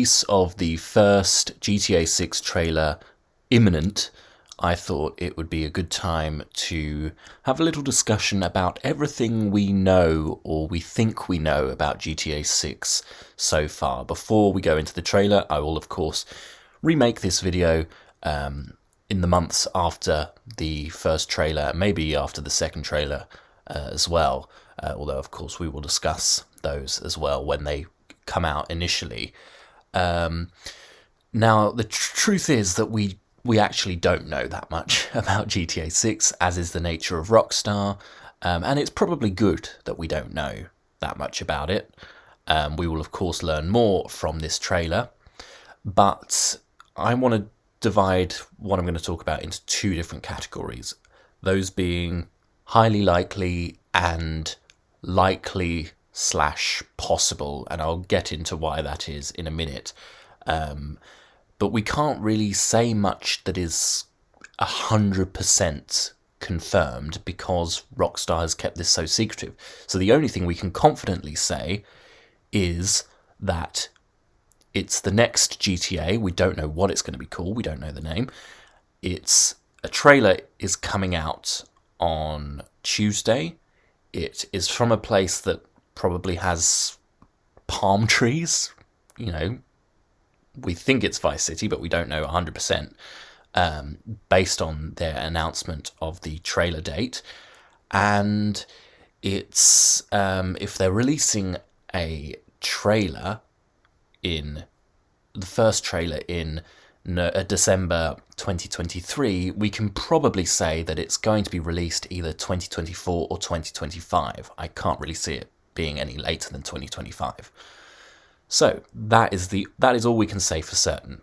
release of the first GTA 6 trailer imminent, I thought it would be a good time to have a little discussion about everything we know or we think we know about GTA 6 so far. Before we go into the trailer, I will of course remake this video in the months after the first trailer, maybe after the second trailer as well, although of course we will discuss those as well when they come out initially. Now, the truth is that we actually don't know that much about GTA 6, as is the nature of Rockstar, and it's probably good that we don't know that much about it. We will, of course, learn more from this trailer, but I want to divide what I'm going to talk about into two different categories, those being highly likely and likely / possible, and I'll get into why that is in a minute. But we can't really say much that is 100% confirmed because Rockstar has kept this so secretive. So the only thing we can confidently say is that it's the next GTA. We don't know what it's going to be called. We don't know the name. A trailer is coming out on Tuesday. It is from a place that probably has palm trees. You know, we think it's Vice City, but we don't know 100%, based on their announcement of the trailer date. And it's, if they're releasing a trailer the first trailer in December 2023, we can probably say that it's going to be released either 2024 or 2025. I can't really see it being any later than 2025. So that is all we can say for certain.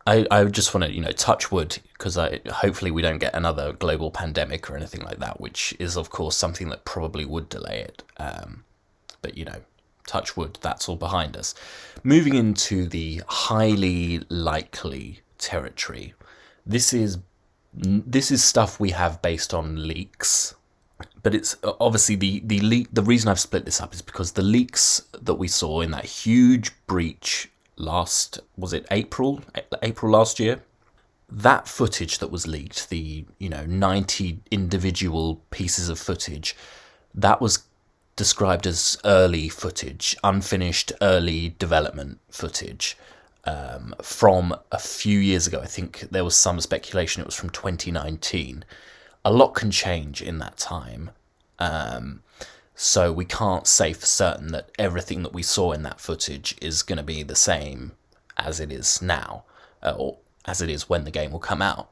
I just want to touch wood, because hopefully we don't get another global pandemic or anything like that, which is of course something that probably would delay it. But touch wood, that's all behind us. Moving into the highly likely territory. This is stuff we have based on leaks. But it's obviously the reason I've split this up is because the leaks that we saw in that huge breach April last year, that footage that was leaked, the 90 individual pieces of footage, that was described as early footage, unfinished early development footage from a few years ago. I think there was some speculation it was from 2019. A lot can change in that time, so we can't say for certain that everything that we saw in that footage is going to be the same as it is now, or as it is when the game will come out.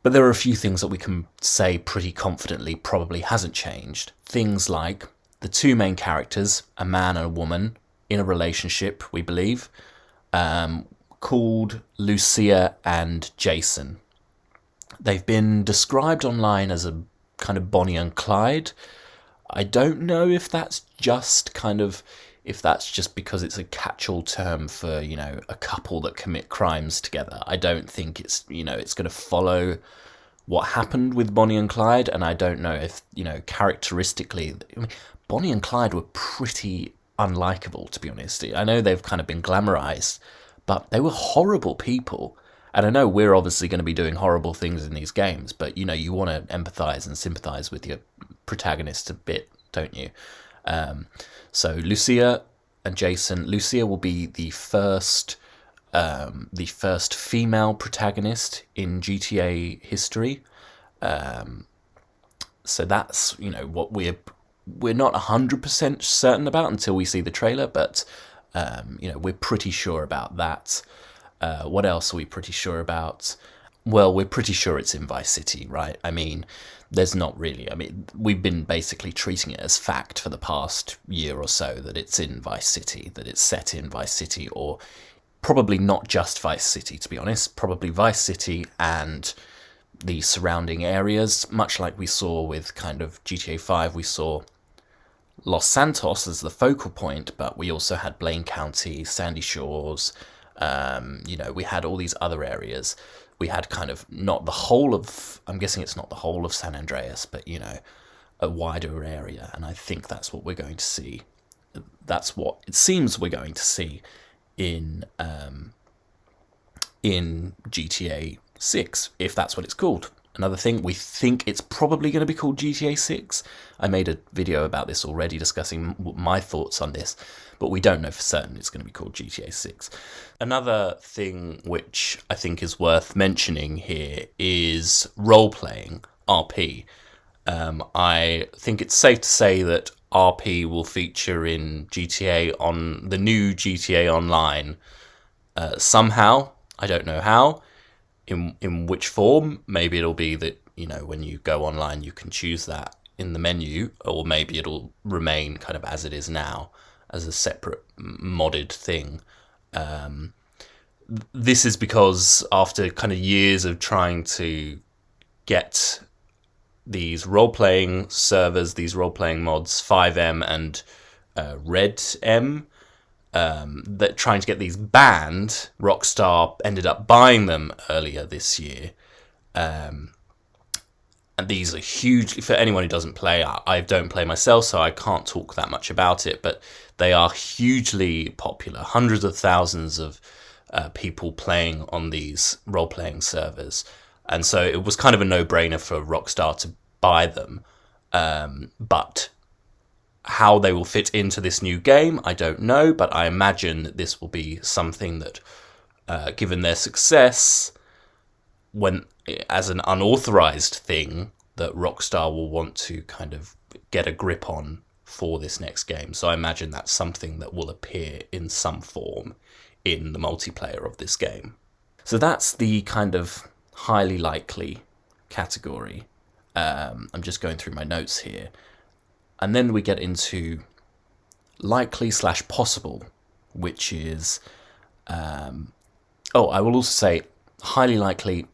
But there are a few things that we can say pretty confidently probably hasn't changed. Things like the two main characters, a man and a woman, in a relationship, we believe, called Lucia and Jason. They've been described online as a kind of Bonnie and Clyde. I don't know if that's just because it's a catch-all term for, a couple that commit crimes together. I don't think it's going to follow what happened with Bonnie and Clyde, and I don't know if, characteristically, Bonnie and Clyde were pretty unlikable, to be honest. I know they've kind of been glamorized, but they were horrible people. And I know we're obviously going to be doing horrible things in these games, but, you want to empathize and sympathize with your protagonist a bit, don't you? So Lucia and Jason. Lucia will be the first female protagonist in GTA history. So that's, what we're not 100% certain about until we see the trailer, but, we're pretty sure about that. What else are we pretty sure about? Well, we're pretty sure it's in Vice City, right? I mean, there's not really... we've been basically treating it as fact for the past year or so that it's in Vice City, that it's set in Vice City, or probably not just Vice City, to be honest. Probably Vice City and the surrounding areas, much like we saw with kind of GTA 5. We saw Los Santos as the focal point, but we also had Blaine County, Sandy Shores... we had all these other areas. We had kind of not the whole of, I'm guessing it's not the whole of San Andreas, but, a wider area. And I think that's what we're going to see. That's what it seems we're going to see in GTA 6, if that's what it's called. Another thing, we think it's probably going to be called GTA 6. I made a video about this already discussing my thoughts on this, but we don't know for certain it's going to be called GTA 6. Another thing which I think is worth mentioning here is role-playing, RP. I think it's safe to say that RP will feature in GTA on the new GTA Online somehow. I don't know how, in which form. Maybe it'll be that, when you go online you can choose that in the menu, or maybe it'll remain kind of as it is now, as a separate modded thing. This is because after kind of years of trying to get these role-playing servers, these role-playing mods, FiveM and RedM, that trying to get these banned, Rockstar ended up buying them earlier this year. And these are hugely, for anyone who doesn't play, I don't play myself, so I can't talk that much about it, but they are hugely popular. Hundreds of thousands of people playing on these role-playing servers. And so it was kind of a no-brainer for Rockstar to buy them. But how they will fit into this new game, I don't know, but I imagine that this will be something that, given their success, when as an unauthorized thing, that Rockstar will want to kind of get a grip on for this next game. So I imagine that's something that will appear in some form in the multiplayer of this game. So that's the kind of highly likely category. I'm just going through my notes here. And then we get into likely/possible, which is... I will also say highly likely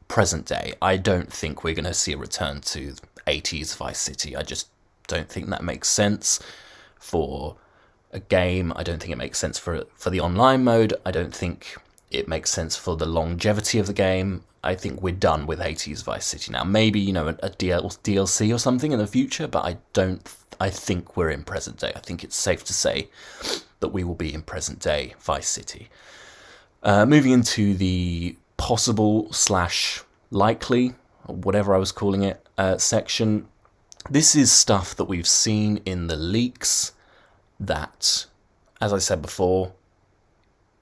present day. I don't think we're going to see a return to 80s Vice City. I just don't think that makes sense for a game. I don't think it makes sense for the online mode. I don't think it makes sense for the longevity of the game. I think we're done with 80s Vice City now. Maybe, a DLC or something in the future, but I think we're in present day. I think it's safe to say that we will be in present day Vice City. Moving into the possible/likely, or whatever I was calling it, section. This is stuff that we've seen in the leaks that, as I said before,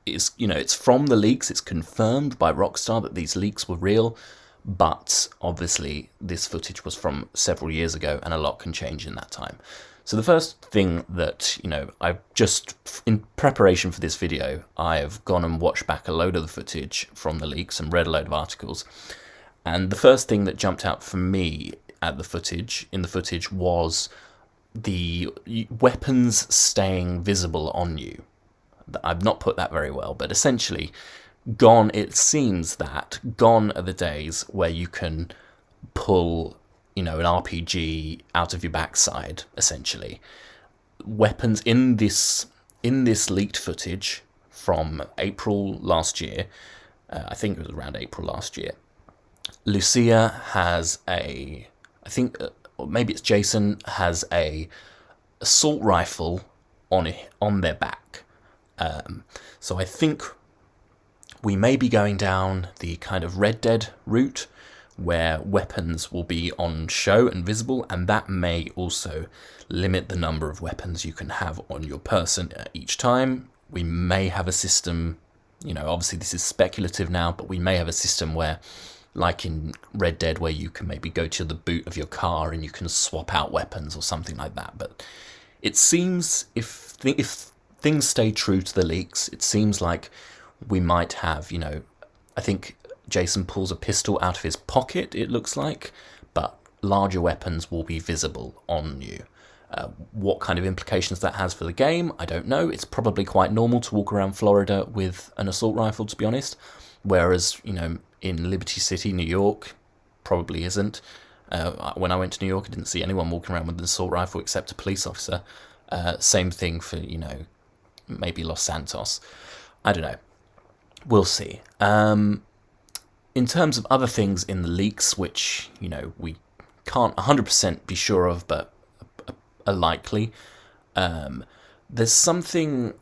it's from the leaks. It's confirmed by Rockstar that these leaks were real, but obviously this footage was from several years ago and a lot can change in that time. So the first thing that, I've just, in preparation for this video, I've gone and watched back a load of the footage from the leaks and read a load of articles. And the first thing that jumped out for me in the footage was the weapons staying visible on you. I've not put that very well, but essentially, it seems that gone are the days where you can pull, an RPG out of your backside, essentially. Weapons in this leaked footage from April last year, I think it was around April last year, Lucia has or maybe it's Jason, has a assault rifle on their back. So I think we may be going down the kind of Red Dead route, where weapons will be on show and visible, and that may also limit the number of weapons you can have on your person each time. We may have a system, obviously this is speculative now, but we may have a system where, like in Red Dead, where you can maybe go to the boot of your car and you can swap out weapons or something like that. But it seems, if things stay true to the leaks, it seems like we might have, I think Jason pulls a pistol out of his pocket, it looks like, but larger weapons will be visible on you. What kind of implications that has for the game, I don't know. It's probably quite normal to walk around Florida with an assault rifle, to be honest, whereas, in Liberty City, New York, probably isn't. When I went to New York, I didn't see anyone walking around with an assault rifle except a police officer. Same thing for, maybe Los Santos. I don't know. We'll see. In terms of other things in the leaks, which, we can't 100% be sure of, but are likely, there's something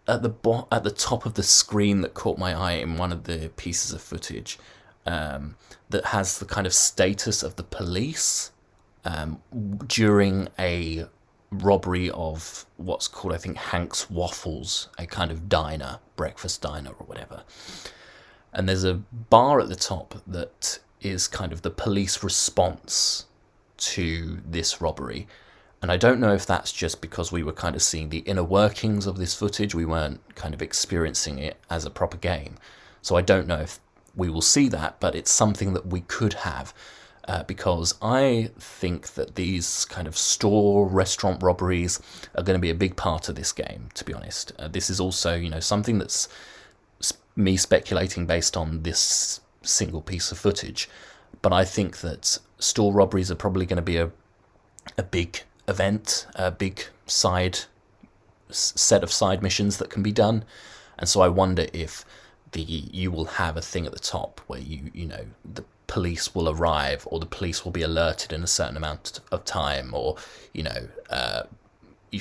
at the top of the screen that caught my eye in one of the pieces of footage, that has the kind of status of the police during a robbery of what's called, I think, Hank's Waffles, a kind of diner, breakfast diner or whatever. And there's a bar at the top that is kind of the police response to this robbery. And I don't know if that's just because we were kind of seeing the inner workings of this footage. We weren't kind of experiencing it as a proper game. So I don't know if we will see that, but it's something that we could have. Because I think that these kind of store, restaurant robberies are going to be a big part of this game, to be honest. This is also, something that's me speculating based on this single piece of footage. But I think that store robberies are probably going to be a big event, a big set of side missions that can be done. And so I wonder if you will have a thing at the top where the police will arrive, or the police will be alerted in a certain amount of time, or you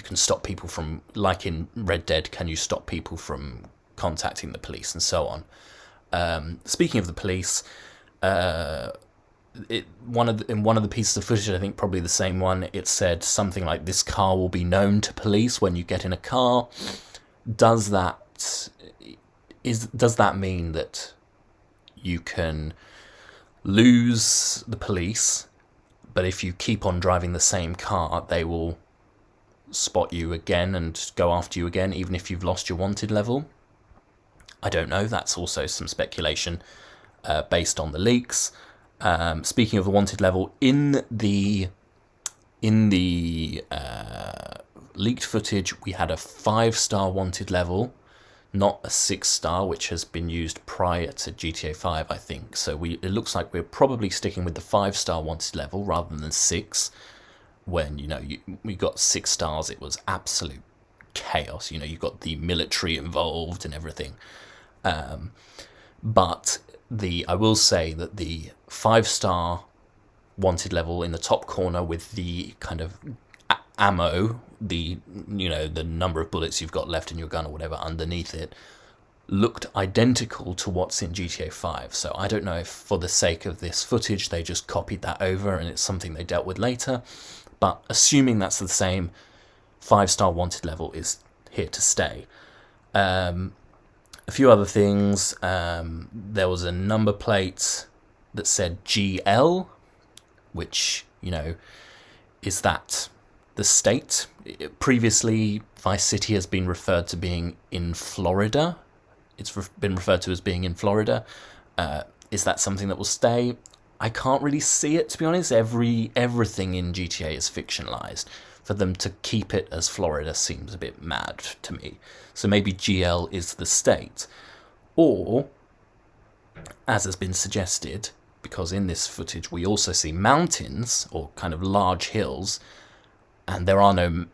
can stop people from, like in Red Dead, can you stop people from contacting the police and so on. Speaking of the police, in one of the pieces of footage, I think probably the same one, it said something like, this car will be known to police when you get in a car. Does that mean that you can lose the police, but if you keep on driving the same car, they will spot you again and go after you again, even if you've lost your wanted level? I don't know. That's also some speculation based on the leaks. Speaking of the wanted level, in the leaked footage, we had a 5-star wanted level, not a 6-star, which has been used prior to GTA 5, I think. So it looks like we're probably sticking with the 5-star wanted level rather than 6. When we got 6 stars, it was absolute chaos. You got the military involved and everything. But I will say that the 5-star wanted level in the top corner with the kind of ammo, the number of bullets you've got left in your gun or whatever underneath it, looked identical to what's in GTA 5. So I don't know if for the sake of this footage they just copied that over and it's something they dealt with later. But assuming that's the same, 5-star wanted level is here to stay. A few other things. There was a number plate that said GL, which, is that the state? Previously, Vice City has been referred to being in Florida. It's been referred to as being in Florida. Is that something that will stay? I can't really see it, to be honest. Everything in GTA is fictionalized. For them to keep it as Florida seems a bit mad to me. So maybe GL is the state. Or, as has been suggested, because in this footage we also see mountains, or kind of large hills, and there are no,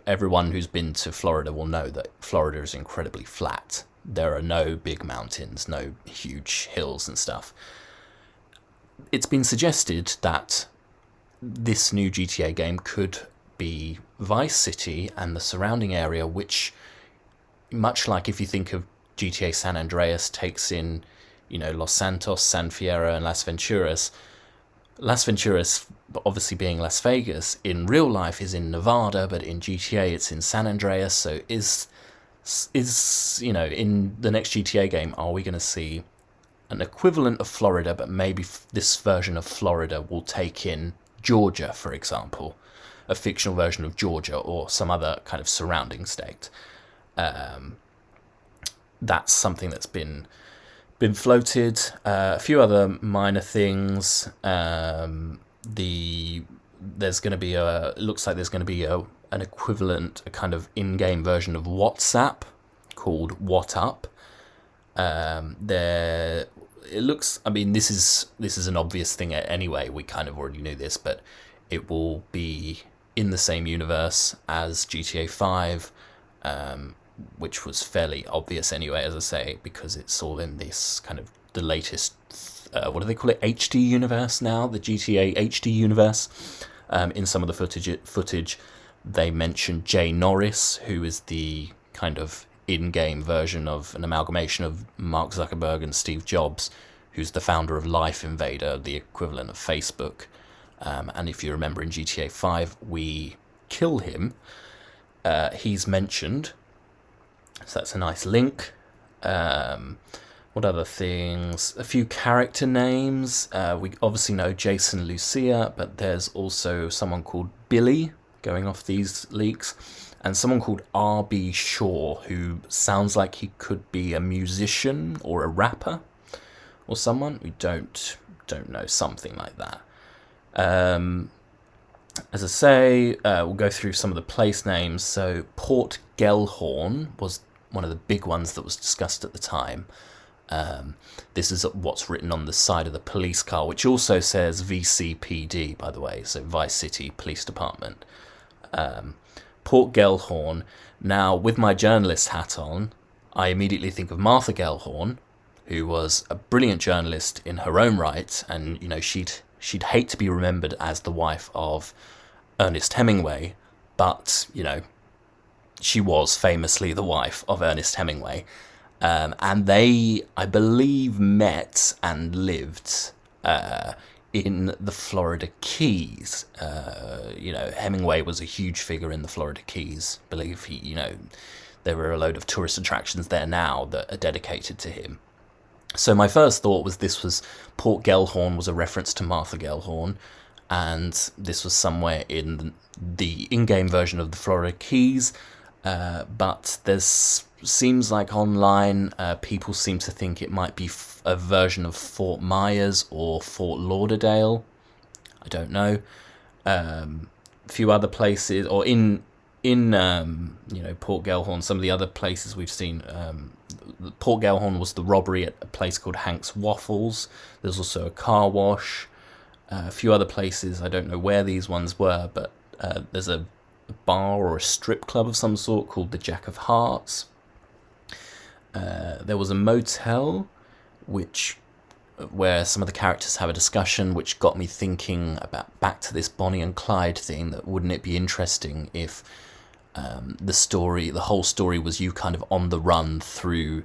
everyone who's been to Florida will know that Florida is incredibly flat. There are no big mountains, no huge hills and stuff. It's been suggested that this new GTA game could be Vice City and the surrounding area, which, much like if you think of GTA San Andreas, takes in, Los Santos, San Fierro, and Las Venturas. Las Venturas, obviously being Las Vegas, in real life is in Nevada, but in GTA it's in San Andreas. So is in the next GTA game, are we going to see an equivalent of Florida, but maybe this version of Florida will take in Georgia, for example, a fictional version of Georgia or some other kind of surrounding state? That's something that's been floated. A few other minor things. There's going to be it looks like there's going to be an equivalent, a kind of in-game version of WhatsApp called WhatUp. It looks, this is an obvious thing anyway, we kind of already knew this, but it will be in the same universe as GTA 5, which was fairly obvious anyway, as I say, because it's all in this kind of the latest, what do they call it, HD universe now, the GTA HD universe. In some of the footage they mentioned Jay Norris, who is the kind of in-game version of an amalgamation of Mark Zuckerberg and Steve Jobs, who's the founder of Life Invader, the equivalent of Facebook. And if you remember in GTA 5, we kill him. He's mentioned, so that's a nice link. What other things? A few character names. We obviously know Jason Lucia, but there's also someone called Billy, going off these leaks, and someone called R.B. Shaw, who sounds like he could be a musician or a rapper or someone. We don't know, something like that. As I say, we'll go through some of the place names. So Port Gellhorn was one of the big ones that was discussed at the time. This is what's written on the side of the police car, which also says VCPD, by the way, so Vice City Police Department. Port Gellhorn. Now, with my journalist hat on, I immediately think of Martha Gellhorn, who was a brilliant journalist in her own right, and she'd hate to be remembered as the wife of Ernest Hemingway, but she was famously the wife of Ernest Hemingway. And they, I believe, met and lived in the Florida Keys. Hemingway was a huge figure in the Florida Keys. I believe there are a load of tourist attractions there now that are dedicated to him. So my first thought was Port Gellhorn was a reference to Martha Gellhorn, and this was somewhere in the in-game version of the Florida Keys. But there's seems like online people seem to think it might be a version of Fort Myers or Fort Lauderdale. I don't know. A few other places, or in Port Gellhorn, some of the other places we've seen. Port Gellhorn was the robbery at a place called Hank's Waffles. There's also a car wash. A few other places, I don't know where these ones were, but there's a bar or a strip club of some sort called the Jack of Hearts. There was a motel where some of the characters have a discussion, which got me thinking about back to this Bonnie and Clyde thing, that wouldn't it be interesting if the whole story was you kind of on the run through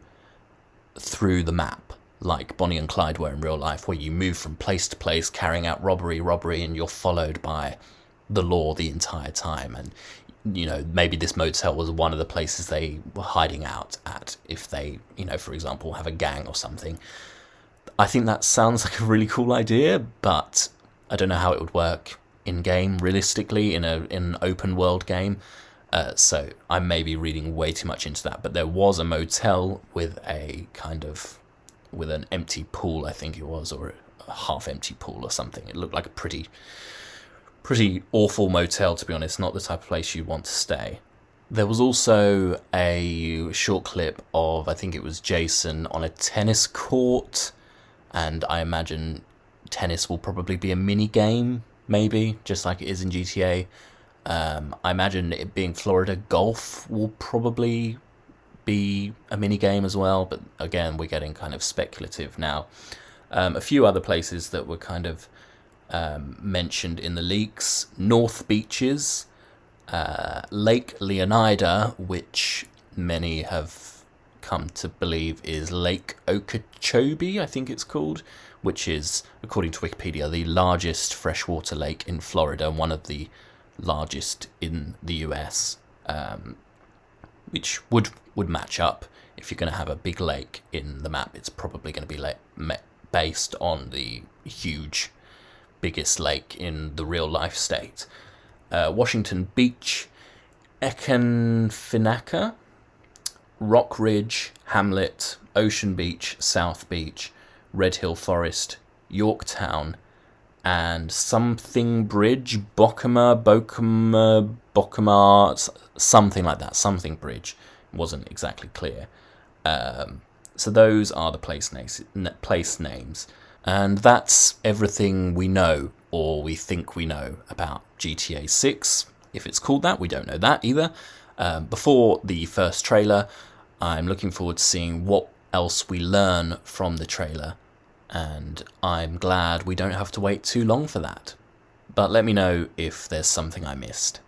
the map, like Bonnie and Clyde were in real life, where you move from place to place carrying out robbery, and you're followed by the law the entire time. And maybe this motel was one of the places they were hiding out at if they, for example, have a gang or something. I think that sounds like a really cool idea, but I don't know how it would work in game realistically in an open world game. So I may be reading way too much into that, but there was a motel with an empty pool, I think it was, or a half empty pool or something. It looked like a pretty awful motel, to be honest, not the type of place you'd want to stay. There was also a short clip of, I think it was Jason on a tennis court, and I imagine tennis will probably be a mini game, maybe, just like it is in GTA. I imagine it being Florida, golf will probably be a mini game as well, but again, we're getting kind of speculative now. A few other places that were kind of mentioned in the leaks: North Beaches, Lake Leonida, which many have come to believe is Lake Okeechobee, I think it's called, which is, according to Wikipedia, the largest freshwater lake in Florida and one of the largest in the US, which would match up. If you're going to have a big lake in the map, it's probably going to be based on the biggest lake in the real life state. Washington Beach, Ekanfinaka, Rock Ridge, Hamlet, Ocean Beach, South Beach, Red Hill Forest, Yorktown, and something Bridge, Bokema, something like that. Something Bridge. Wasn't exactly clear. So those are the place names. And that's everything we know, or we think we know, about GTA 6. If it's called that, we don't know that either. Before the first trailer, I'm looking forward to seeing what else we learn from the trailer, and I'm glad we don't have to wait too long for that. But let me know if there's something I missed.